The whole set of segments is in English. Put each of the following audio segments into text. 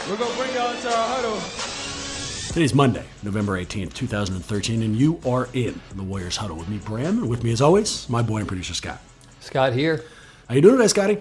We're going to bring y'all into our huddle. Today's Monday, November 18th, 2013, and you are in the Warriors Huddle with me, Bram, and with me, as always, my boy and producer, Scott. Scott here. How you doing today, Scotty?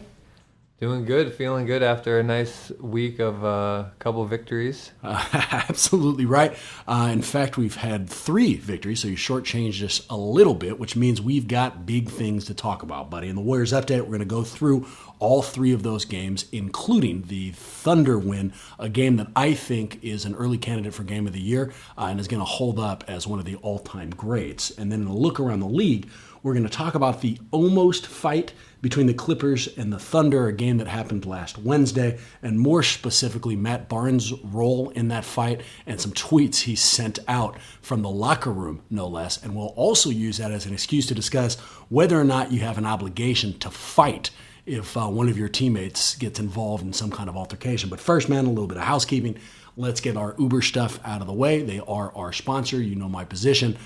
Doing good, feeling good after a nice week of a couple victories. Absolutely right. In fact, we've had 3 victories, so you shortchanged us a little bit, which means we've got big things to talk about, buddy. In the Warriors Update, we're going to go through all 3 of those games, including the Thunder win, a game that I think is an early candidate for Game of the Year and is going to hold up as one of the all-time greats. And then in a look around the league, we're going to talk about the almost fight between the Clippers and the Thunder, a game that happened last Wednesday, and more specifically, Matt Barnes' role in that fight and some tweets he sent out from the locker room, no less. And we'll also use that as an excuse to discuss whether or not you have an obligation to fight if one of your teammates gets involved in some kind of altercation. But first, man, a little bit of housekeeping. Let's get our Uber stuff out of the way. They are our sponsor. You know my position.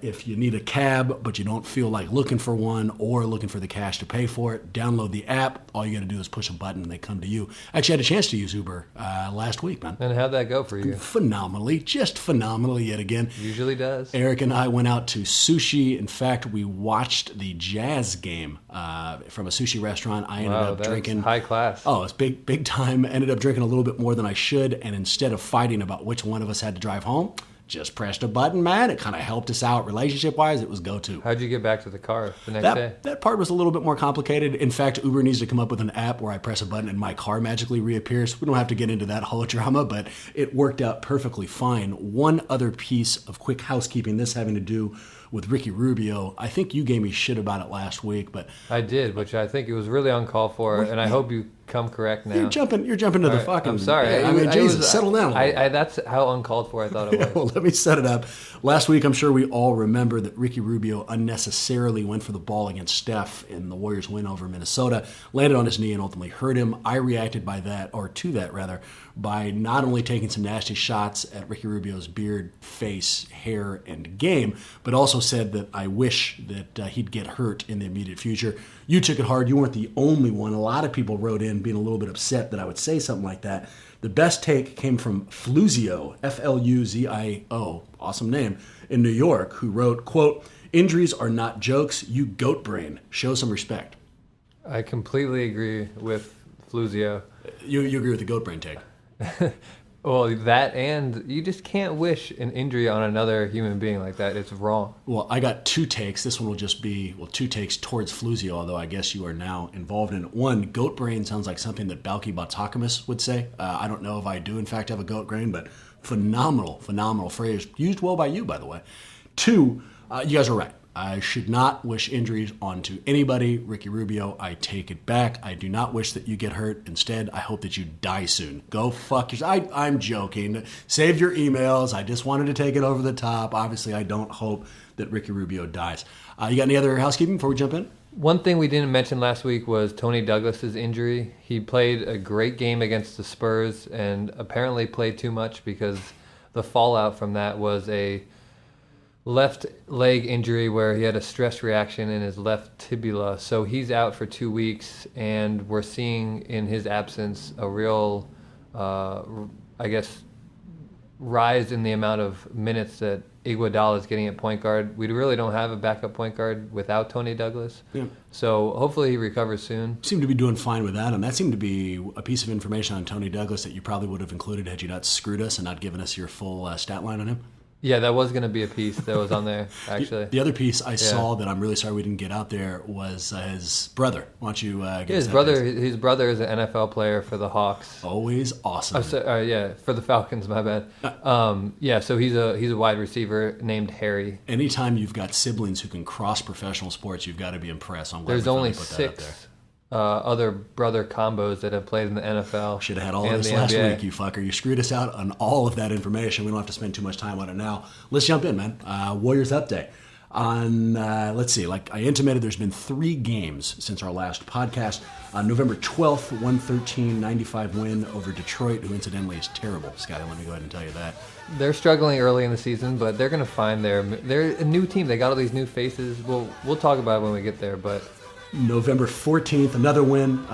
If you need a cab, but you don't feel like looking for one or looking for the cash to pay for it, download the app. All you got to do is push a button and they come to you. Actually, I had a chance to use Uber last week, man. And how'd that go for you? Phenomenally, just phenomenally yet again. Usually does. Eric and I went out to sushi. In fact, we watched the Jazz game from a sushi restaurant. I ended up drinking. High class. Oh, it's big time. Ended up drinking a little bit more than I should. And instead of fighting about which one of us had to drive home, just pressed a button, man. It kind of helped us out relationship-wise. It was go-to. How'd you get back to the car the next day? That part was a little bit more complicated. In fact, Uber needs to come up with an app where I press a button and my car magically reappears. We don't have to get into that whole drama, but it worked out perfectly fine. One other piece of quick housekeeping, this having to do with Ricky Rubio. I think you gave me shit about it last week, but I did, which I think it was really uncalled for, and I hope you come correct now. You're jumping to the fucking. I'm sorry. I mean, Jesus, settle down. That's how uncalled for I thought it was. Well, let me set it up. Last week, I'm sure we all remember that Ricky Rubio unnecessarily went for the ball against Steph in the Warriors' win over Minnesota, landed on his knee and ultimately hurt him. I reacted to that, by not only taking some nasty shots at Ricky Rubio's beard, face, hair, and game, but also said that I wish that he'd get hurt in the immediate future. You took it hard. You weren't the only one. A lot of people wrote in being a little bit upset that I would say something like that. The best take came from Fluzio, F-L-U-Z-I-O, awesome name, in New York, who wrote, quote, "Injuries are not jokes. You goat brain. Show some respect." I completely agree with Fluzio. You agree with the goat brain take? Well, that, and you just can't wish an injury on another human being like that. It's wrong. Well, I got 2 takes. This one will just be, 2 takes towards Fluzio, although I guess you are now involved in it. 1, goat brain sounds like something that Balky Botakamus would say. I don't know if I do, in fact, have a goat brain, but phenomenal phrase. Used well by you, by the way. 2, you guys are right. I should not wish injuries onto anybody. Ricky Rubio, I take it back. I do not wish that you get hurt. Instead, I hope that you die soon. Go fuck yourself. I'm joking. Save your emails. I just wanted to take it over the top. Obviously, I don't hope that Ricky Rubio dies. You got any other housekeeping before we jump in? One thing we didn't mention last week was Tony Douglas's injury. He played a great game against the Spurs and apparently played too much because the fallout from that was a left leg injury where he had a stress reaction in his left tibia. So he's out for 2 weeks, and we're seeing in his absence a real, rise in the amount of minutes that Iguodala is getting at point guard. We really don't have a backup point guard without Tony Douglas. Yeah. So hopefully he recovers soon. Seem to be doing fine with that, and that seemed to be a piece of information on Tony Douglas that you probably would have included had you not screwed us and not given us your full stat line on him. Yeah, that was going to be a piece that was on there, actually. The other piece I saw that I'm really sorry we didn't get out there was his brother. Why don't you get his brother is an NFL player for the Hawks. Always awesome. For the Falcons, my bad. So he's a wide receiver named Harry. Anytime you've got siblings who can cross professional sports, you've got to be impressed. I'm glad There's only 6 other brother combos that have played in the NFL. Should have had all of this last week, you fucker. You screwed us out on all of that information. We don't have to spend too much time on it now. Let's jump in, man. Warriors update. Let's see, like I intimated, there's been 3 games since our last podcast. On November 12th, 113-95 win over Detroit, who incidentally is terrible. Scotty, let me go ahead and tell you that. They're struggling early in the season, but they're going to find they're a new team. They got all these new faces. We'll talk about it when we get there, but November 14th, another win.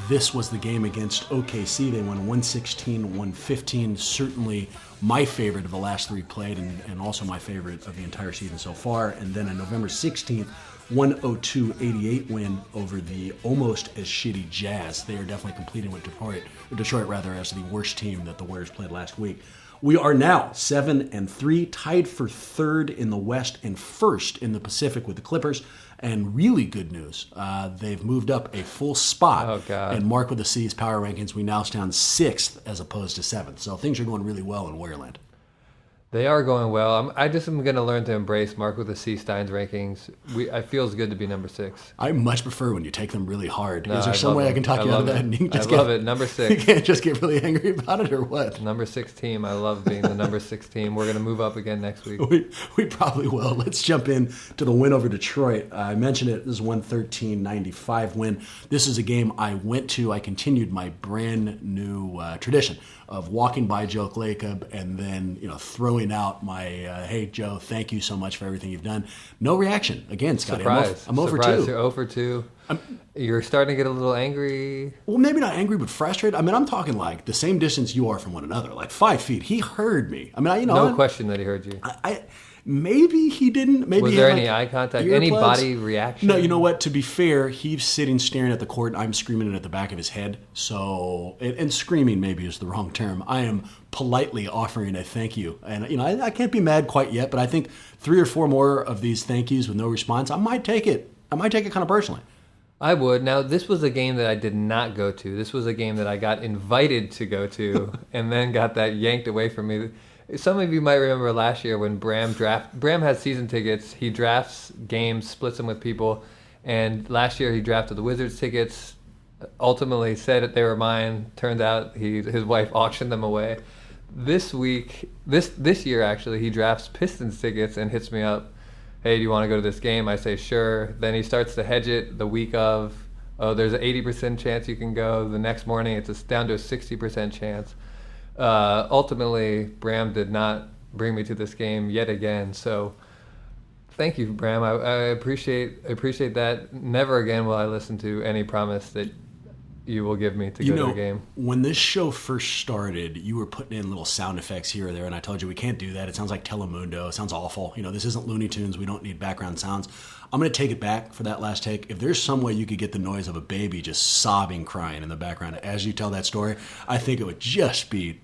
This was the game against OKC. They won 116-115. Certainly my favorite of the last three played, and also my favorite of the entire season so far. And then on November 16th, 102-88 win over the almost as shitty Jazz. They are definitely completing with Detroit as the worst team that the Warriors played last week. We are now 7-3, tied for third in the West and first in the Pacific with the Clippers. And really good news, they've moved up a full spot. Oh, God. And Mark with the C's power rankings, we now stand 6th as opposed to 7th. So things are going really well in Warriorland. They are going well. I just am going to learn to embrace Mark with the C Stein's rankings. It feels good to be number 6. I much prefer when you take them really hard. No, Is there some way I can talk you out of that? And you can just love it. Number 6. You can't just get really angry about it, or what? Number 6 team. I love being the number 6 team. We're going to move up again next week. We probably will. Let's jump in to the win over Detroit. I mentioned it. This is 113-95 win. This is a game I went to. I continued my brand new tradition of walking by Joe Lacob and then throwing out my hey Joe, thank you so much for everything you've done. No reaction again, Scotty. I'm over 2. You're 0 for 2. You're starting to get a little angry. Well, maybe not angry, but frustrated. I mean, I'm talking like the same distance you are from one another, like 5 feet. He heard me. I mean, no question that he heard you. Maybe he didn't. Maybe was there any eye contact? Any body reaction? No, you know what? To be fair, he's sitting staring at the court. I'm screaming it at the back of his head. So, and screaming maybe is the wrong term. I am politely offering a thank you. And, I can't be mad quite yet, but I think 3 or 4 more of these thank yous with no response, I might take it kind of personally. I would. Now, this was a game that I did not go to. This was a game that I got invited to go to and then got that yanked away from me. Some of you might remember last year when Bram has season tickets. He drafts games, splits them with people. And last year he drafted the Wizards tickets, ultimately said that they were mine. Turned out his wife auctioned them away. This year actually, he drafts Pistons tickets and hits me up. Hey, do you want to go to this game? I say, sure. Then he starts to hedge it the week of. Oh, there's an 80% chance you can go. The next morning it's down to a 60% chance. Ultimately, Bram did not bring me to this game yet again. So, thank you, Bram. I appreciate that. Never again will I listen to any promise that you will give me to go to the game. When this show first started, you were putting in little sound effects here or there, and I told you we can't do that. It sounds like Telemundo. It sounds awful. This isn't Looney Tunes. We don't need background sounds. I'm going to take it back for that last take. If there's some way you could get the noise of a baby just sobbing, crying in the background as you tell that story, I think it would just be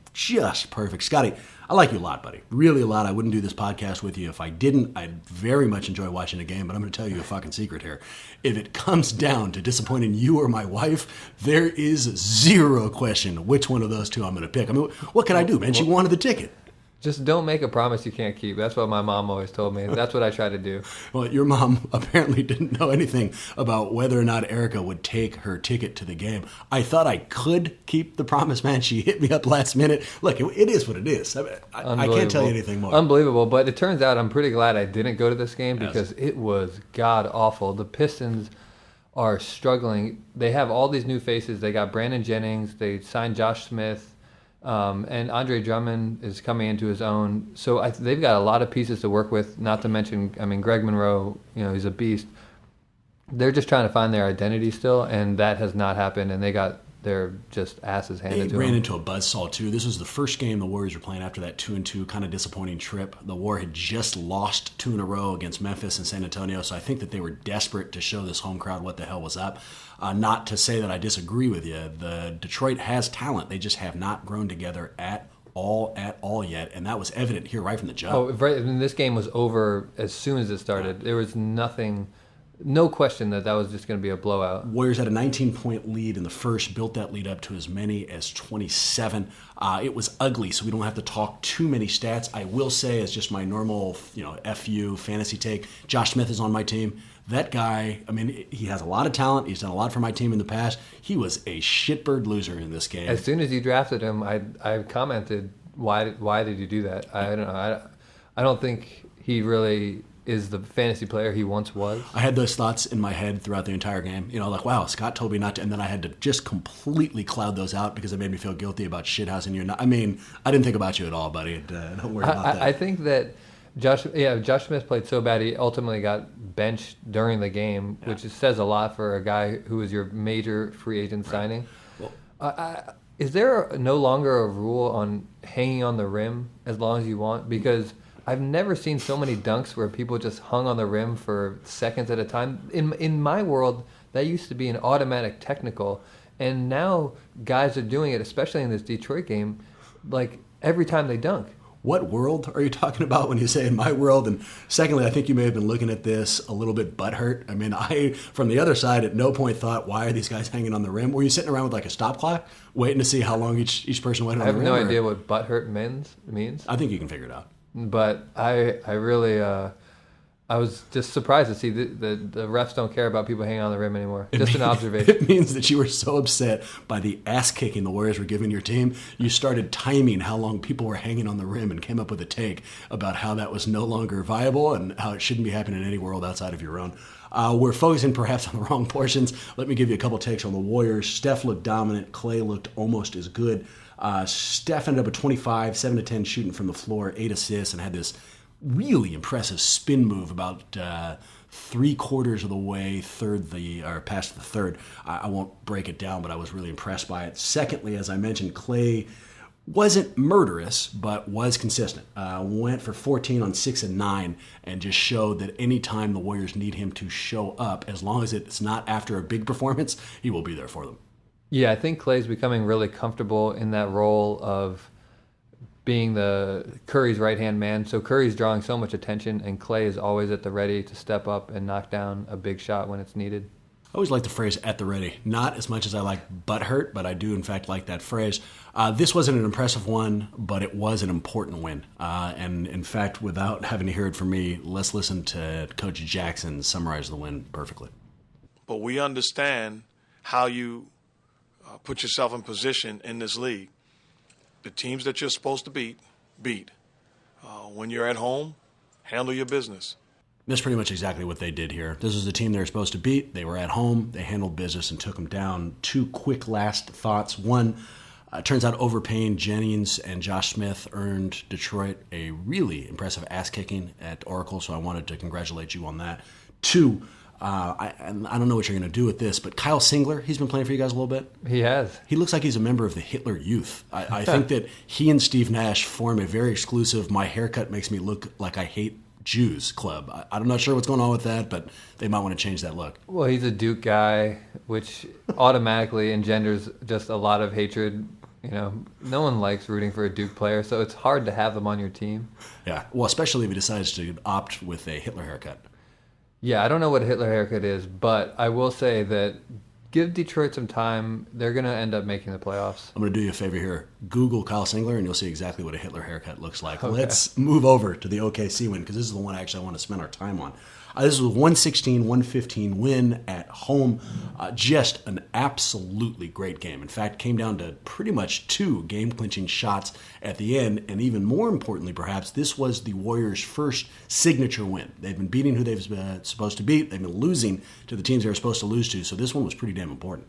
perfect. Scotty, I like you a lot, buddy. Really a lot. I wouldn't do this podcast with you if I didn't. I'd very much enjoy watching a game, but I'm going to tell you a fucking secret here. If it comes down to disappointing you or my wife, there is zero question which one of those two I'm going to pick. I mean, what can I do, man? She wanted the ticket. Just don't make a promise you can't keep. That's what my mom always told me. That's what I try to do. Well, your mom apparently didn't know anything about whether or not Erica would take her ticket to the game. I thought I could keep the promise, man. She hit me up last minute. Look, it is what it is. I can't tell you anything more. Unbelievable. But it turns out I'm pretty glad I didn't go to this game because it was god-awful. The Pistons are struggling. They have all these new faces. They got Brandon Jennings. They signed Josh Smith. And Andre Drummond is coming into his own. So they've got a lot of pieces to work with, not to mention, Greg Monroe, he's a beast. They're just trying to find their identity still, and that has not happened, and they got their just asses handed to them. They ran into a buzzsaw, too. This was the first game the Warriors were playing after that 2-2 kind of disappointing trip. The War had just lost 2 in a row against Memphis and San Antonio, so I think that they were desperate to show this home crowd what the hell was up. Not to say that I disagree with you. The Detroit has talent. They just have not grown together at all yet, and that was evident here right from the jump. Oh, right. This game was over as soon as it started. There was no question that was just going to be a blowout. Warriors had a 19-point lead in the first, built that lead up to as many as 27. It was ugly, so we don't have to talk too many stats. I will say, as just my normal, FU fantasy take, Josh Smith is on my team. That guy, he has a lot of talent. He's done a lot for my team in the past. He was a shitbird loser in this game. As soon as you drafted him, I commented, why did you do that? I don't know. I don't think he really is the fantasy player he once was. I had those thoughts in my head throughout the entire game. Like, wow, Scott told me not to, and then I had to just completely cloud those out because it made me feel guilty about shithousing you. I didn't think about you at all, buddy. Don't worry about that. I think that Josh Smith played so bad he ultimately got benched during the game, which says a lot for a guy who was your major free agent signing. Well, is there no longer a rule on hanging on the rim as long as you want? Because I've never seen so many dunks where people just hung on the rim for seconds at a time. In my world, that used to be an automatic technical, and now guys are doing it, especially in this Detroit game, like every time they dunk. What world are you talking about when you say in my world? And secondly, I think you may have been looking at this a little bit butthurt. I mean, I, from the other side, at no point thought, why are these guys hanging on the rim? Were you sitting around with like a stop clock, waiting to see how long each person went on the rim? I have no idea what butthurt means. I think you can figure it out. But I really, I was just surprised to see the refs don't care about people hanging on the rim anymore. Just an observation. It means that you were so upset by the ass kicking the Warriors were giving your team, you started timing how long people were hanging on the rim and came up with a take about how that was no longer viable and how it shouldn't be happening in any world outside of your own. We're focusing perhaps on the wrong portions. Let me give you a couple takes on the Warriors. Steph looked dominant. Klay looked almost as good. Steph ended up with 25, 7 to 10 shooting from the floor, 8 assists, and had this really impressive spin move about 3/4 of the way past the third. I won't break it down, but I was really impressed by it. Secondly, as I mentioned, Klay wasn't murderous, but was consistent. Went for 14 on 6 and 9 and just showed that anytime the Warriors need him to show up, as long as it's not after a big performance, he will be there for them. Yeah, I think Klay's becoming really comfortable in that role of being the Curry's right-hand man. So Curry's drawing so much attention, and Klay is always at the ready to step up and knock down a big shot when it's needed. I always like the phrase "at the ready." Not as much as I like "butthurt," but I do in fact like that phrase. This wasn't an impressive one, but it was an important win. And in fact, without having to hear it from me, let's listen to Coach Jackson summarize the win perfectly. But we understand how you put yourself in position in this league. The teams that you're supposed to beat. When you're at home, handle your business. That's pretty much exactly what they did here. This was the team they were supposed to beat. They were at home. They handled business and took them down. Two quick last thoughts. One, turns out overpaying Jennings and Josh Smith earned Detroit a really impressive ass-kicking at Oracle, so I wanted to congratulate you on that. Two, I don't know what you're going to do with this, but Kyle Singler, he's been playing for you guys a little bit. He has. He looks like he's a member of the Hitler Youth. I think that he and Steve Nash form a very exclusive "my haircut makes me look like I hate Jews" club. I'm not sure what's going on with that, but they might want to change that look. Well, he's a Duke guy, which automatically engenders just a lot of hatred. You know, no one likes rooting for a Duke player, so it's hard to have them on your team. Yeah, well, especially if he decides to opt with a Hitler haircut. Yeah, I don't know what a Hitler haircut is, but I will say that give Detroit some time. They're going to end up making the playoffs. I'm going to do you a favor here. Google Kyle Singler, and you'll see exactly what a Hitler haircut looks like. Okay. Let's move over to the OKC win, because this is the one actually I want to spend our time on. This was a 116-115 win at home. Just an absolutely great game. In fact, came down to pretty much 2 game-clinching shots at the end. And even more importantly, perhaps, this was the Warriors' first signature win. They've been beating who they've been supposed to beat. They've been losing to the teams they were supposed to lose to. So this one was pretty damn important.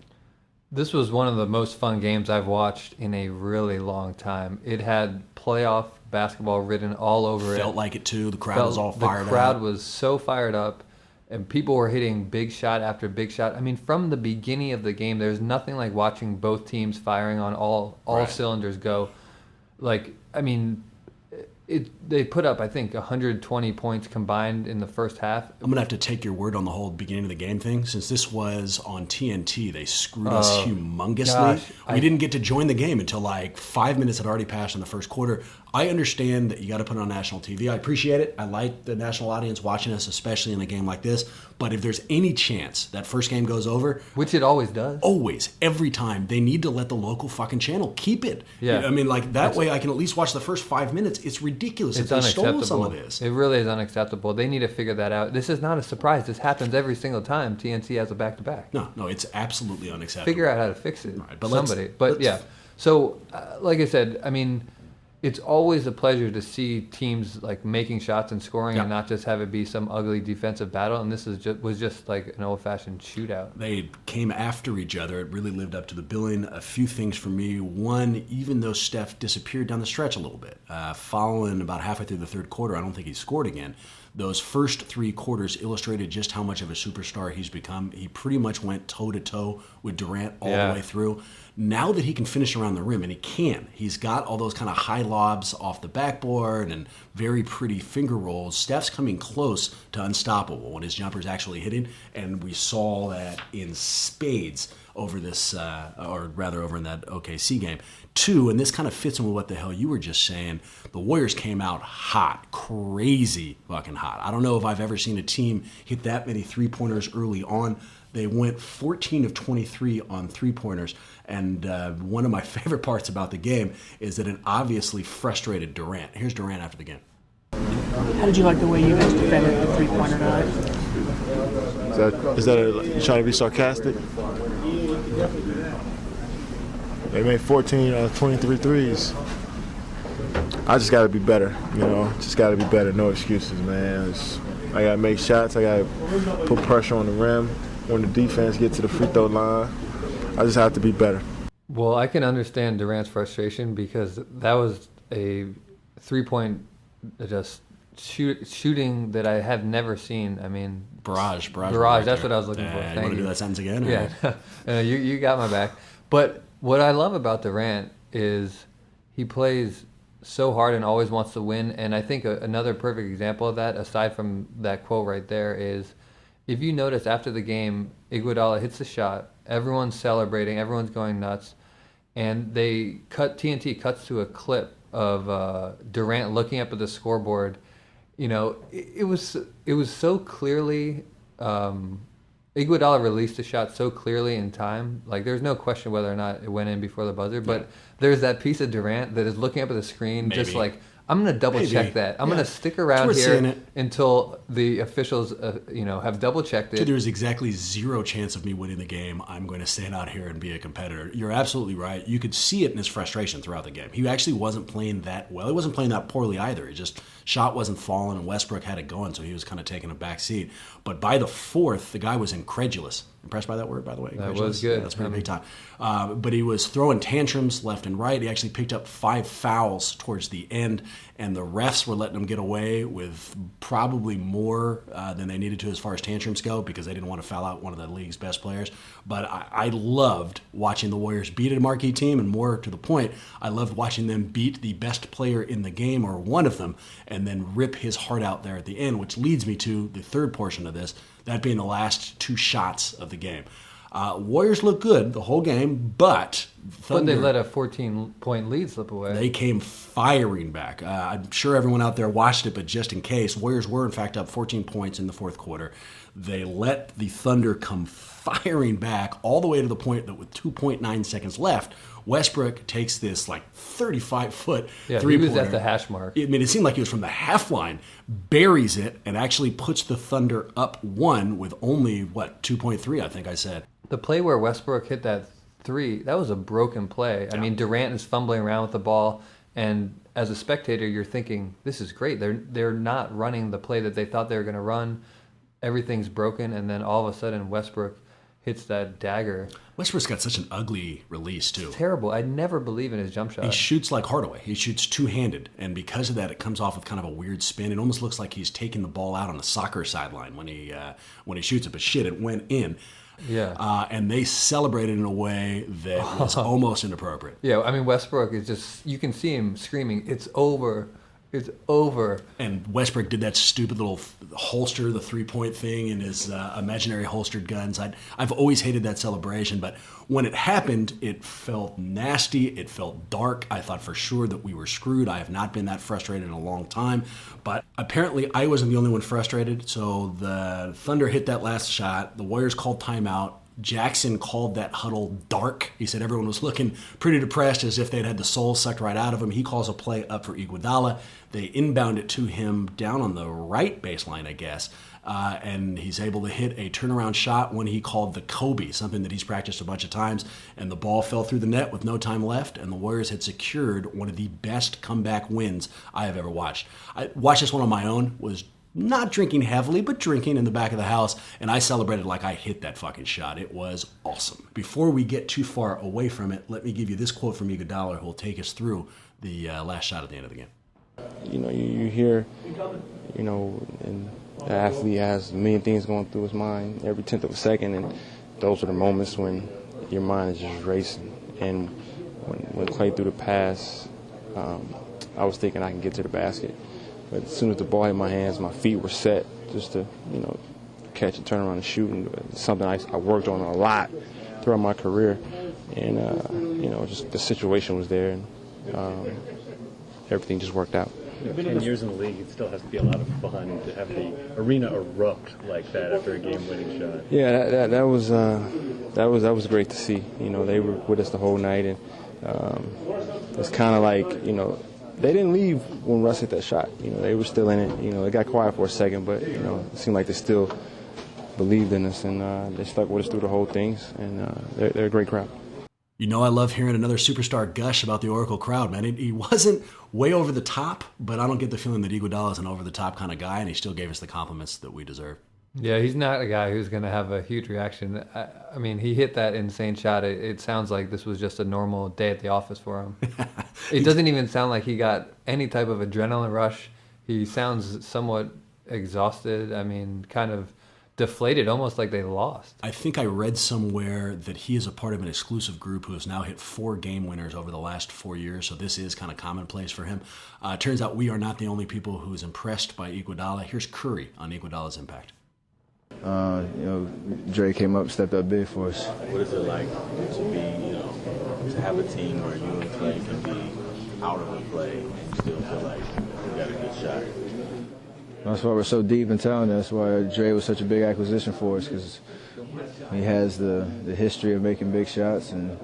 This was one of the most fun games I've watched in a really long time. It had playoff basketball written all over it. Felt like it too. The crowd was all fired up. The crowd was so fired up, and people were hitting big shot after big shot. I mean, from the beginning of the game, there's nothing like watching both teams firing on all right. Cylinders go. Like, I mean, they put up, I think, 120 points combined in the first half. I'm going to have to take your word on the whole beginning of the game thing. Since this was on TNT, they screwed us humongously. Gosh, we didn't get to join the game until like 5 minutes had already passed in the first quarter. I understand that you got to put it on national TV. I appreciate it. I like the national audience watching us, especially in a game like this. But if there's any chance that first game goes over, which it always does, every time, they need to let the local fucking channel keep it. Yeah, I mean, like that way I can at least watch the first 5 minutes. It's ridiculous if they stole some of this. It really is unacceptable. They need to figure that out. This is not a surprise. This happens every single time TNT has a back-to-back. No, it's absolutely unacceptable. Figure out how to fix it. Right, but somebody. But yeah, so like I said, I mean, it's always a pleasure to see teams like making shots and scoring, Yep. and not just have it be some ugly defensive battle. And this was just like an old-fashioned shootout. They came after each other. It really lived up to the billing. A few things for me. One, even though Steph disappeared down the stretch a little bit, following about halfway through the third quarter, I don't think he scored again. Those first 3 quarters illustrated just how much of a superstar he's become. He pretty much went toe-to-toe with Durant all the way through. Now that he can finish around the rim, and he can, he's got all those kind of high lobs off the backboard and very pretty finger rolls. Steph's coming close to unstoppable when his jumper's actually hitting, and we saw that in spades over this, or rather over in that OKC game. 2, and this kind of fits in with what the hell you were just saying, the Warriors came out hot, crazy fucking hot. I don't know if I've ever seen a team hit that many three-pointers early on. They went 14 of 23 on three-pointers, and one of my favorite parts about the game is that it obviously frustrated Durant. Here's Durant after the game. How did you like the way you guys defended the three-pointer tonight? Is that you trying to be sarcastic? They made 14 out of 23 threes. I just got to be better, Just got to be better. No excuses, man. I got to make shots. I got to put pressure on the rim. When the defense gets to the free throw line, I just have to be better. Well, I can understand Durant's frustration because that was a three-point just shooting that I have never seen. I mean, Barrage. That's what I was looking for. You Thank want to you. do that sentence again? Yeah, you got my back. But what I love about Durant is he plays so hard and always wants to win. And I think another perfect example of that, aside from that quote right there, is if you notice after the game, Iguodala hits the shot, everyone's celebrating, everyone's going nuts, and TNT cuts to a clip of Durant looking up at the scoreboard. It was so clearly. Iguodala released the shot so clearly in time. Like, there's no question whether or not it went in before the buzzer. But there's that piece of Durant that is looking up at the screen, just like, I'm going to double check that. I'm going to stick around here until the officials, have double checked it. There's exactly zero chance of me winning the game. I'm going to stand out here and be a competitor. You're absolutely right. You could see it in his frustration throughout the game. He actually wasn't playing that well. He wasn't playing that poorly either. He just shot wasn't falling, and Westbrook had it going, so he was kind of taking a back seat. But by the fourth, the guy was incredulous. Impressed by that word, by the way? That was good. Yeah, that's pretty big time. But he was throwing tantrums left and right. He actually picked up 5 fouls towards the end, and the refs were letting him get away with probably more than they needed to as far as tantrums go because they didn't want to foul out one of the league's best players. But I loved watching the Warriors beat a marquee team, and more to the point, I loved watching them beat the best player in the game, or one of them, and then rip his heart out there at the end, which leads me to the third portion of this, that being the last 2 shots of the game. Warriors look good the whole game, but Thunder, they let a 14-point lead slip away. They came firing back. I'm sure everyone out there watched it, but just in case, Warriors were in fact up 14 points in the fourth quarter. They let the Thunder come firing back all the way to the point that with 2.9 seconds left, Westbrook takes this like 35-foot three-pointer. He was at the hash mark. It seemed like he was from the half line, buries it, and actually puts the Thunder up 1 with only, 2.3, I think I said. The play where Westbrook hit that 3, that was a broken play. I mean, Durant is fumbling around with the ball, and as a spectator, you're thinking, this is great. They're not running the play that they thought they were going to run. Everything's broken, and then all of a sudden Westbrook hits that dagger. Westbrook's got such an ugly release, too. It's terrible. I never believe in his jump shot. He shoots like Hardaway. He shoots two-handed, and because of that, it comes off with kind of a weird spin. It almost looks like he's taking the ball out on a soccer sideline when he shoots it, but shit, it went in. Yeah. And they celebrated in a way that was almost inappropriate. Yeah, I mean, Westbrook is just, you can see him screaming, it's over. It's over. And Westbrook did that stupid little holster, the three-point thing in his imaginary holstered guns. I've always hated that celebration, but when it happened, it felt nasty. It felt dark. I thought for sure that we were screwed. I have not been that frustrated in a long time, but apparently I wasn't the only one frustrated. So the Thunder hit that last shot. The Warriors called timeout. Jackson called that huddle dark. He said everyone was looking pretty depressed, as if they'd had the soul sucked right out of them. He calls a play up for Iguodala. They inbound it to him down on the right baseline, I guess. and he's able to hit a turnaround shot when he called the Kobe, something that he's practiced a bunch of times, and the ball fell through the net with no time left, and the Warriors had secured one of the best comeback wins I have ever watched. I watched this one on my own, was not drinking heavily, but drinking in the back of the house, and I celebrated like I hit that fucking shot. It was awesome. Before we get too far away from it, let me give you this quote from Iguodala, who will take us through the last shot at the end of the game. You know, you hear, you know, and the athlete has a million things going through his mind every 10th of a second, and those are the moments when your mind is just racing. And when Clay threw the pass, I was thinking I can get to the basket. But as soon as the ball hit my hands, my feet were set just to, you know, catch and turn around and shoot. And it's something I worked on a lot throughout my career. And, you know, just the situation was there, and everything just worked out. 10 years in the league, it still has to be a lot of fun to have the arena erupt like that after a game-winning shot. Yeah, that was great to see. You know, they were with us the whole night, and it's kind of like, you know, they didn't leave when Russ hit that shot. You know, they were still in it. You know, it got quiet for a second, but, you know, it seemed like they still believed in us, and they stuck with us through the whole things, and they're a great crowd. You know, I love hearing another superstar gush about the Oracle crowd, man. He wasn't way over the top, but I don't get the feeling that Iguodala is an over-the-top kind of guy, and he still gave us the compliments that we deserve. Yeah, he's not a guy who's going to have a huge reaction. I mean, he hit that insane shot. It sounds like this was just a normal day at the office for him. It doesn't even sound like he got any type of adrenaline rush. He sounds somewhat exhausted. I mean, kind of deflated, almost like they lost. I think I read somewhere that he is a part of an exclusive group who has now hit 4 game winners over the last 4 years, so this is kind of commonplace for him. Turns out we are not the only people who is impressed by Iguodala. Here's Curry on Iguodala's impact. You know, Dre came up, stepped up big for us. What is it like to be, you know, to have a team where you and Clay can be out of a play and you still feel like you got a good shot? That's why we're so deep in town. That's why Dre was such a big acquisition for us, because he has the history of making big shots and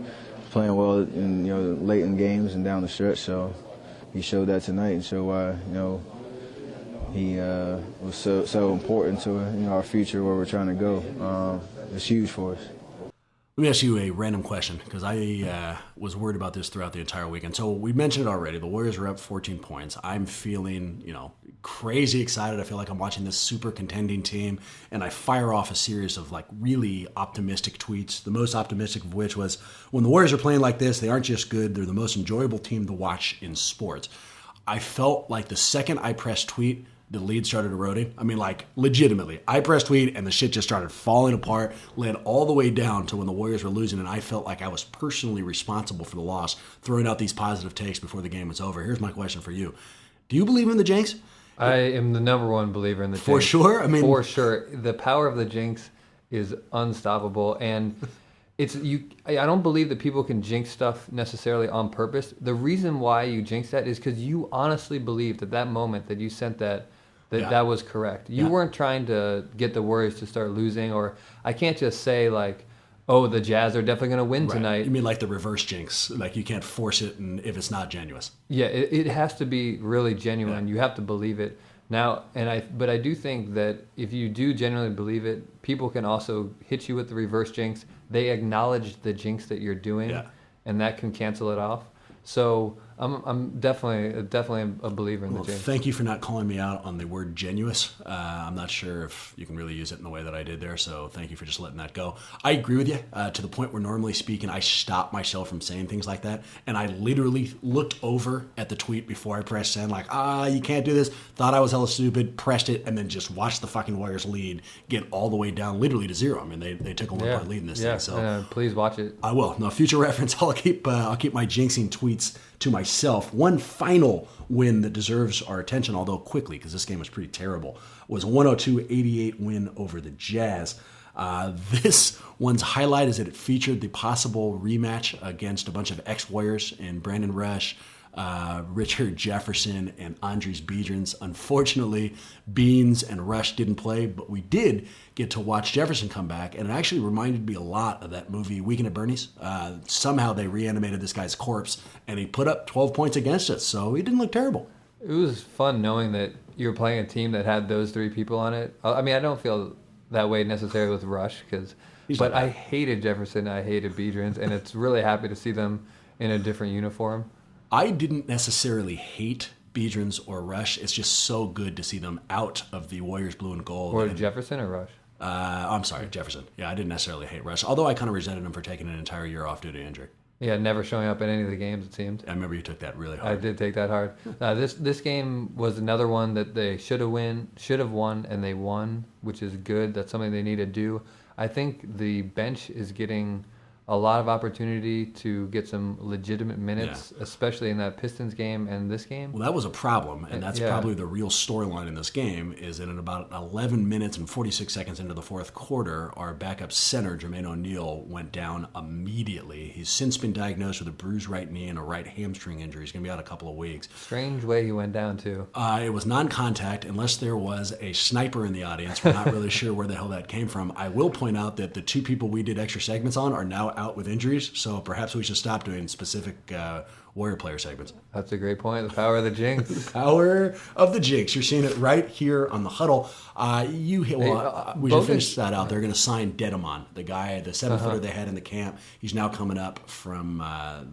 playing well in, you know, late in games and down the stretch. So he showed that tonight and showed why, you know, he was so important to, you know, our future, where we're trying to go. It's huge for us. Let me ask you a random question, because I was worried about this throughout the entire weekend. So we mentioned it already. The Warriors are up 14 points. I'm feeling, you know, crazy excited. I feel like I'm watching this super contending team, and I fire off a series of like really optimistic tweets. The most optimistic of which was, when the Warriors are playing like this, they aren't just good, they're the most enjoyable team to watch in sports. I felt like the second I pressed tweet, the lead started eroding. I mean, like, legitimately. I pressed tweet, and the shit just started falling apart, led all the way down to when the Warriors were losing, and I felt like I was personally responsible for the loss, throwing out these positive takes before the game was over. Here's my question for you. Do you believe in the jinx? I am the number one believer in the jinx. For sure? I mean, for sure. The power of the jinx is unstoppable, and I don't believe that people can jinx stuff necessarily on purpose. The reason why you jinx that is because you honestly believed at that moment that you sent that was correct. You weren't trying to get the Warriors to start losing, or I can't just say like, oh, the Jazz are definitely going to win tonight. You mean like the reverse jinx? Like you can't force it, and if it's not genuine. Yeah, it has to be really genuine. You have to believe it. Now, but I do think that if you do genuinely believe it, people can also hit you with the reverse jinx. They acknowledge the jinx that you're doing, and that can cancel it off. So I'm definitely a believer in the jinx. Thank you for not calling me out on the word genuous. I'm not sure if you can really use it in the way that I did there, so thank you for just letting that go. I agree with you to the point where normally speaking I stop myself from saying things like that, and I literally looked over at the tweet before I pressed send, like, you can't do this, thought I was hella stupid, pressed it, and then just watched the fucking Warriors lead get all the way down literally to 0. I mean, they took a 1-point lead in this thing. So please watch it. I will. No, future reference, I'll keep my jinxing tweets to myself. One final win that deserves our attention, although quickly, because this game was pretty terrible, was a 102-88 win over the Jazz. This one's highlight is that it featured the possible rematch against a bunch of ex-Warriors in Brandon Rush, Richard Jefferson, and Andres Biedrins. Unfortunately, Beans and Rush didn't play, but we did get to watch Jefferson come back, and it actually reminded me a lot of that movie Weekend at Bernie's. Somehow they reanimated this guy's corpse, and he put up 12 points against us, so he didn't look terrible. It was fun knowing that you were playing a team that had those three people on it. I mean, I don't feel that way necessarily with Rush, but I hated Jefferson, I hated Biedrins, and it's really happy to see them in a different uniform. I didn't necessarily hate Biedrins or Rush. It's just so good to see them out of the Warriors blue and gold. Or Jefferson or Rush? I'm sorry, Jefferson. Yeah, I didn't necessarily hate Rush, although I kind of resented him for taking an entire year off due to injury. Yeah, never showing up in any of the games, it seemed. I remember you took that really hard. I did take that hard. This game was another one that they should have won, and they won, which is good. That's something they need to do. I think the bench is getting a lot of opportunity to get some legitimate minutes, especially in that Pistons game and this game. Well, that was a problem, and that's probably the real storyline in this game, is that in about 11 minutes and 46 seconds into the fourth quarter, our backup center, Jermaine O'Neal, went down immediately. He's since been diagnosed with a bruised right knee and a right hamstring injury. He's going to be out a couple of weeks. Strange way he went down, too. It was non-contact, unless there was a sniper in the audience. We're not really sure where the hell that came from. I will point out that the two people we did extra segments on are now out with injuries, so perhaps we should stop doing specific Warrior player segments. That's a great point. The power of the jinx. The power of the jinx. You're seeing it right here on the Huddle. We should finish that out. They're going to sign Dedemon, the guy, the 7-footer they had in the camp. He's now coming up from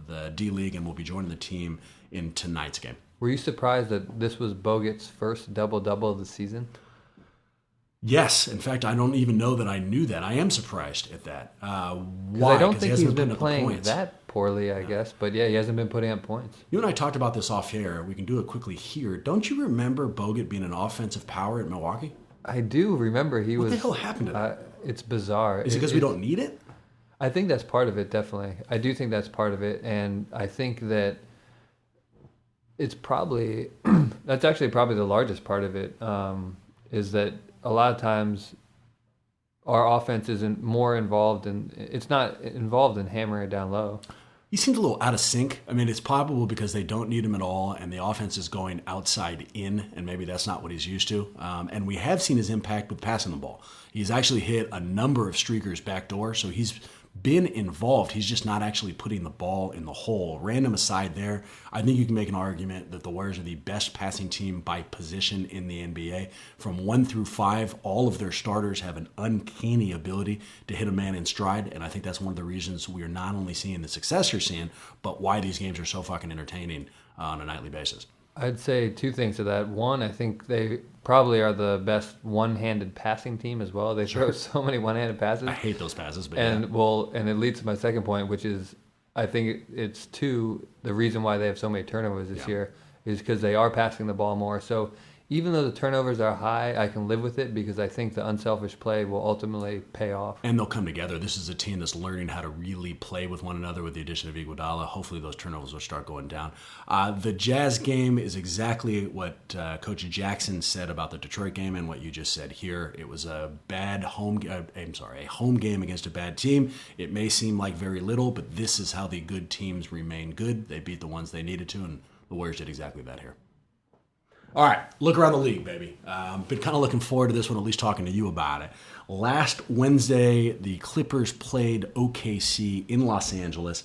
the D League and will be joining the team in tonight's game. Were you surprised that this was Bogut's first double-double of the season? Yes. In fact, I don't even know that I knew that. I am surprised at that. Why? I don't think he's been playing that poorly, I guess. But yeah, he hasn't been putting up points. You and I talked about this off air. We can do it quickly here. Don't you remember Bogut being an offensive power at Milwaukee? I do remember he was. What the hell happened to that? It's bizarre. Is it because we don't need it? I think that's part of it, definitely. I do think that's part of it. And I think that it's probably, that's actually probably the largest part of it, is that a lot of times our offense isn't more involved in, it's not involved in hammering it down low. He seems a little out of sync. I mean, it's probable because they don't need him at all, and the offense is going outside in, and maybe that's not what he's used to. And we have seen his impact with passing the ball. He's actually hit a number of streakers backdoor, so he's been involved. He's just not actually putting the ball in the hole. Random aside there, I think you can make an argument that the Warriors are the best passing team by position in the NBA. From 1 through 5, all of their starters have an uncanny ability to hit a man in stride, and I think that's one of the reasons we are not only seeing the success you're seeing, but why these games are so fucking entertaining on a nightly basis. I'd say two things to that. One, I think they probably are the best one-handed passing team as well. They throw so many one-handed passes. I hate those passes, but and it leads to my second point, which is I think it's the reason why they have so many turnovers this year is because they are passing the ball more. So even though the turnovers are high, I can live with it because I think the unselfish play will ultimately pay off. And they'll come together. This is a team that's learning how to really play with one another with the addition of Iguodala. Hopefully those turnovers will start going down. The Jazz game is exactly what Coach Jackson said about the Detroit game and what you just said here. It was a home game against a bad team. It may seem like very little, but this is how the good teams remain good. They beat the ones they needed to, and the Warriors did exactly that here. All right, look around the league, baby. Been kind of looking forward to this one, at least talking to you about it. Last Wednesday, the Clippers played OKC in Los Angeles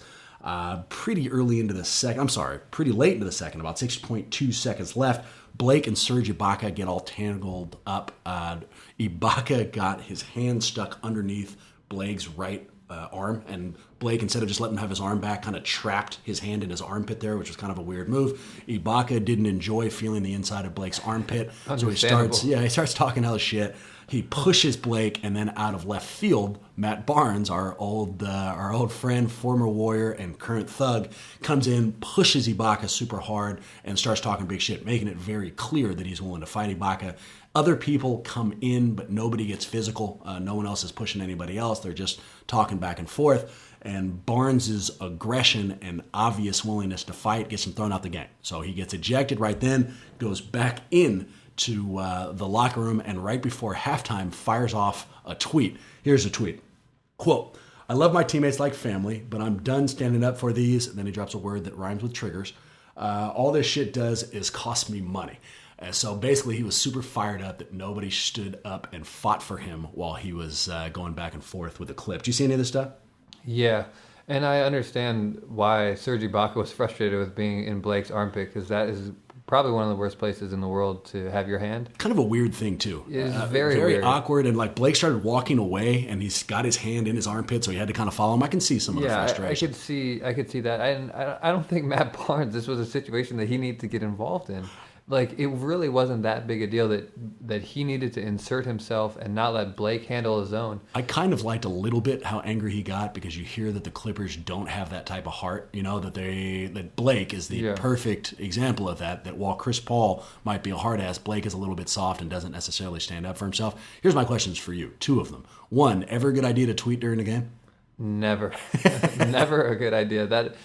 pretty late into the second, about 6.2 seconds left. Blake and Serge Ibaka get all tangled up. Ibaka got his hand stuck underneath Blake's right arm, and Blake, instead of just letting him have his arm back, kind of trapped his hand in his armpit there, which was kind of a weird move. Ibaka didn't enjoy feeling the inside of Blake's armpit, so he starts talking hella shit. He pushes Blake, and then out of left field, Matt Barnes, our old friend, former Warrior, and current Thug, comes in, pushes Ibaka super hard, and starts talking big shit, making it very clear that he's willing to fight Ibaka. Other people come in, but nobody gets physical. No one else is pushing anybody else. They're just talking back and forth. And Barnes' aggression and obvious willingness to fight gets him thrown out the game. So he gets ejected right then, goes back in to the locker room, and right before halftime fires off a tweet. Here's a tweet. Quote, "I love my teammates like family, but I'm done standing up for these." And then he drops a word that rhymes with triggers. "All this shit does is cost me money." So basically he was super fired up that nobody stood up and fought for him while he was going back and forth with the clip. Do you see any of this stuff? Yeah, and I understand why Serge Ibaka was frustrated with being in Blake's armpit, because that is probably one of the worst places in the world to have your hand. Kind of a weird thing too. It is very weird. Awkward, and like Blake started walking away, and he's got his hand in his armpit, so he had to kind of follow him. I can see some of the frustration. I could see that. I don't think Matt Barnes, this was a situation that he needed to get involved in. Like, it really wasn't that big a deal that he needed to insert himself and not let Blake handle his own. I kind of liked a little bit how angry he got, because you hear that the Clippers don't have that type of heart, that Blake is the perfect example of that while Chris Paul might be a hard ass, Blake is a little bit soft and doesn't necessarily stand up for himself. Here's my questions for you, 2 of them. 1, ever a good idea to tweet during a game? Never. Never a good idea. That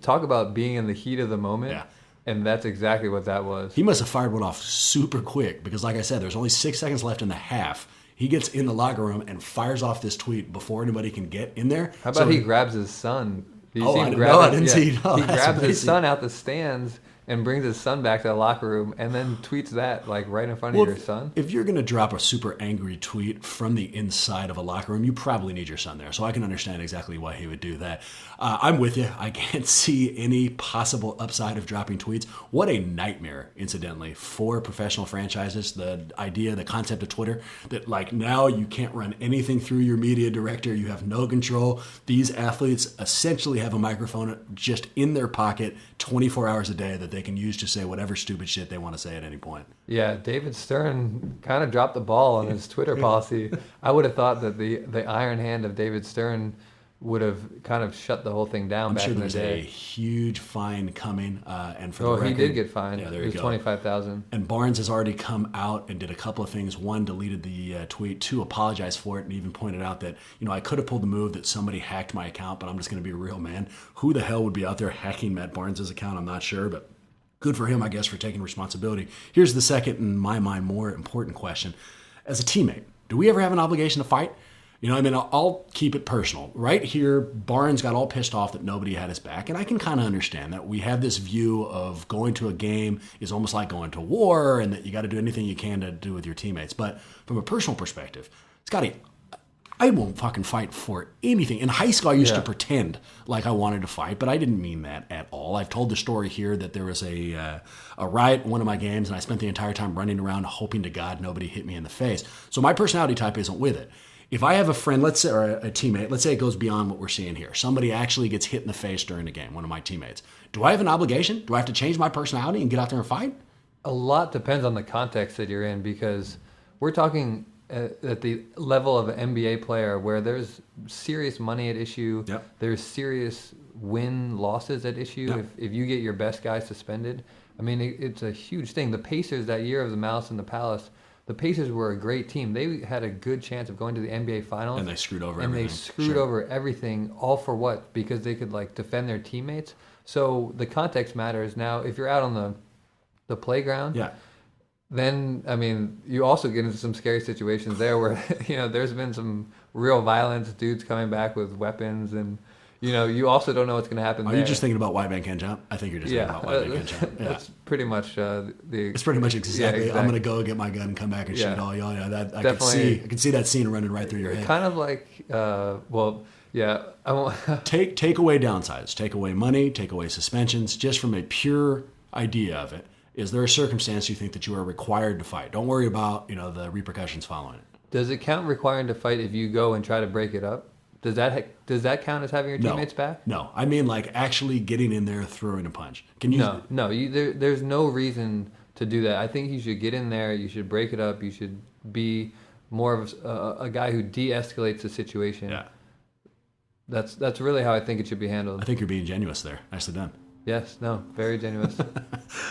talk about being in the heat of the moment. Yeah. And that's exactly what that was. He must have fired one off super quick, because like I said, there's only 6 seconds left in the half. He gets in the locker room and fires off this tweet before anybody can get in there. How about he grabs his son? I didn't see. He grabs his son out the stands and brings his son back to the locker room and then tweets that like right in front of your son. If you're going to drop a super angry tweet from the inside of a locker room, you probably need your son there. So I can understand exactly why he would do that. I'm with you. I can't see any possible upside of dropping tweets. What a nightmare, incidentally, for professional franchises. The idea, the concept of Twitter, that like now you can't run anything through your media director. You have no control. These athletes essentially have a microphone just in their pocket 24 hours a day that they can use to say whatever stupid shit they want to say at any point. Yeah, David Stern kind of dropped the ball on his Twitter policy. I would have thought that the iron hand of David Stern would have kind of shut the whole thing down back in the day. I'm sure there's a huge fine coming. And for the record, he did get fined. Yeah, there it was $25,000. And Barnes has already come out and did a couple of things. 1, deleted the tweet. 2, apologized for it, and even pointed out that, I could have pulled the move that somebody hacked my account, but I'm just going to be a real man. Who the hell would be out there hacking Matt Barnes' account? I'm not sure, but good for him, I guess, for taking responsibility. Here's the second, in my mind, more important question. As a teammate, do we ever have an obligation to fight? I'll keep it personal. Right here, Barnes got all pissed off that nobody had his back, and I can kind of understand that. We have this view of going to a game is almost like going to war, and that you got to do anything you can to do with your teammates. But from a personal perspective, Scotty, I won't fucking fight for anything. In high school, I used to pretend like I wanted to fight, but I didn't mean that at all. I've told the story here that there was a riot in one of my games, and I spent the entire time running around hoping to God nobody hit me in the face. So my personality type isn't with it. If I have a friend, let's say, or a teammate, let's say it goes beyond what we're seeing here. Somebody actually gets hit in the face during a game, one of my teammates. Do I have an obligation? Do I have to change my personality and get out there and fight? A lot depends on the context that you're in, because we're talking at the level of an NBA player where there's serious money at issue. Yep. There's serious win-losses at issue. Yep. If you get your best guy suspended, it's a huge thing. The Pacers that year of the Malice in the Palace, the Pacers were a great team. They had a good chance of going to the NBA Finals. And they screwed over everything. And they screwed over everything, all for what? Because they could defend their teammates. So the context matters. Now, if you're out on the playground, then, you also get into some scary situations there where, there's been some real violence, dudes coming back with weapons, and, you also don't know what's going to happen there. Are you just thinking about white man can't jump? I think you're just thinking about white man can't jump. Yeah. That's pretty much It's pretty much exactly. I'm going to go get my gun and come back and shoot all y'all. Yeah, I can see that scene running right through your head. Kind of like, I won't. Take away downsides. Take away money. Take away suspensions. Just from a pure idea of it. Is there a circumstance you think that you are required to fight? Don't worry about the repercussions following it. Does it count requiring to fight if you go and try to break it up? Does that count as having your teammates back? No, I mean actually getting in there, throwing a punch. Can you? No. There's no reason to do that. I think you should get in there. You should break it up. You should be more of a guy who de-escalates the situation. Yeah. That's really how I think it should be handled. I think you're being genuine there. Nicely done. Yes, no, very genuine.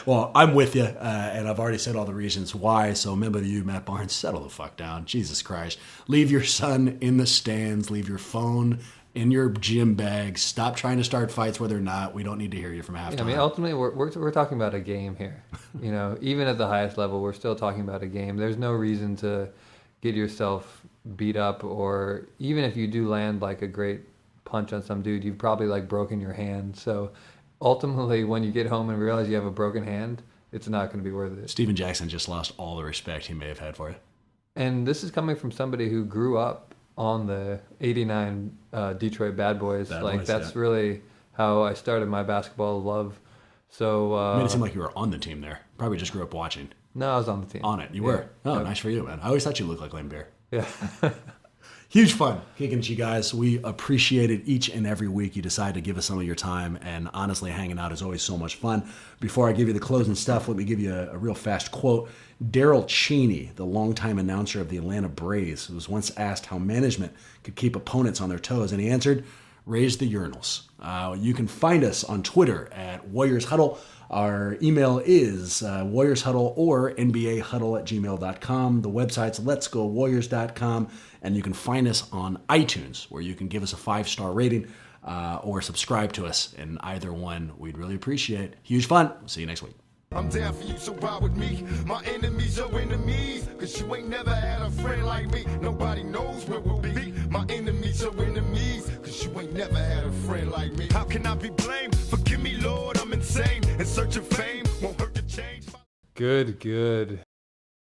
Well, I'm with you, and I've already said all the reasons why, so remember you, Matt Barnes, settle the fuck down. Jesus Christ. Leave your son in the stands. Leave your phone in your gym bag. Stop trying to start fights where they're not. We don't need to hear you from halftime. Ultimately, we're talking about a game here. Even at the highest level, we're still talking about a game. There's no reason to get yourself beat up, or even if you do land a great punch on some dude, you've probably broken your hand. So ultimately, when you get home and realize you have a broken hand, it's not going to be worth it. Steven Jackson just lost all the respect he may have had for you. And this is coming from somebody who grew up on the 89 Detroit Bad Boys. That's really how I started my basketball love. So Made it seem like you were on the team there. Probably just grew up watching. no, I was on the team. On it. You were. Oh, Yep. nice for you, man. I always thought you looked like Lane Bear. Yeah. Huge fun kicking at you guys. We appreciate it each and every week. You decide to give us some of your time, and honestly, hanging out is always so much fun. Before I give you the closing stuff, let me give you a real fast quote. Daryl Cheney, the longtime announcer of the Atlanta Braves, was once asked how management could keep opponents on their toes, and he answered, raise the urinals. You can find us on Twitter at Warriors Huddle. Our email is Warriors Huddle or NBAHuddle@gmail.com. The website's letsgowarriors.com. And you can find us on iTunes, where you can give us a 5-star rating or subscribe to us. And either one, we'd really appreciate. Huge fun. See you next week. I'm down for you, so ride with me. My enemies are enemies, cause you ain't never had a friend like me. Nobody knows where we'll be. My enemies are enemies, cause you ain't never had a friend like me. How can I be blamed? Forgive me, Lord, I'm insane. In search of fame, won't hurt to change. Good.